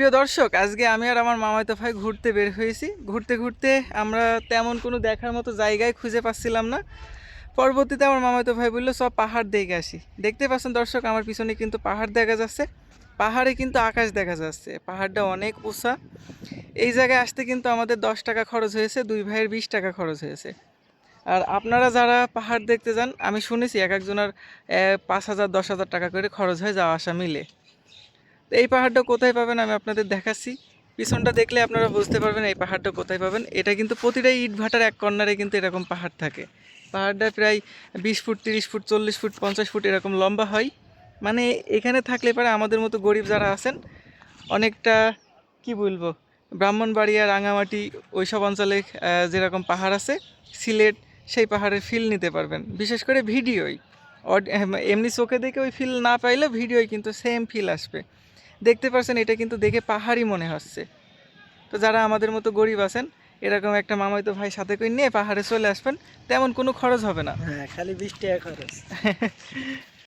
প্রিয় দর্শক, আজকে আমি আর আমার মামাতো ভাই ঘুরতে বের হয়েছি। ঘুরতে ঘুরতে আমরা তেমন কোনো দেখার মতো জায়গায় খুঁজে পাচ্ছিলাম না। পরবর্তীতে আমার মামাতো ভাই বললো সব পাহাড় দেখে আসি। দেখতে পাচ্ছেন দর্শক, আমার পিছনে কিন্তু পাহাড় দেখা যাচ্ছে। পাহাড়ে কিন্তু আকাশ দেখা যাচ্ছে। পাহাড়টা অনেক উঁচা। এই জায়গায় আসতে কিন্তু আমাদের 10 টাকা খরচ হয়েছে, দুই ভাইয়ের 20 টাকা খরচ হয়েছে। আর আপনারা যারা পাহাড় দেখতে যান, আমি শুনেছি এক একজনের 5,000 10,000 টাকা করে খরচ হয় যাওয়া আসা মিলে। তো এই পাহাড়টা কোথায় পাবেন আমি আপনাদের দেখাচ্ছি। পিছনটা দেখলে আপনারা বুঝতে পারবেন এই পাহাড়টা কোথায় পাবেন। এটা কিন্তু প্রতিটা ইট ভাটার এক কর্নারে কিন্তু এরকম পাহাড় থাকে। পাহাড়টা প্রায় 20 ফুট 30 ফুট 40 ফুট 50 ফুট এরকম লম্বা হয়। মানে এখানে থাকলে পরে আমাদের মতো গরিব যারা আছেন অনেকটা, কি বলবো, ব্রাহ্মণবাড়িয়া রাঙামাটি ওইসব অঞ্চলে যেরকম পাহাড় আছে, সিলেট, সেই পাহাড়ের ফিল নিতে পারবেন। বিশেষ করে ভিডিওই এমনি চোখে দেখে ওই ফিল না পাইলেও ভিডিওই কিন্তু সেম ফিল আসবে। দেখতে পাচ্ছেন এটা কিন্তু দেখে পাহাড়ই মনে হচ্ছে। তো যারা আমাদের মতো গরিব আছেন, এরকম একটা মামাতো ভাই সাথে করে নিয়ে পাহাড়ে চলে আসবেন, তেমন কোনো খরচ হবে না। হ্যাঁ, খালি 20 টাকা খরচ।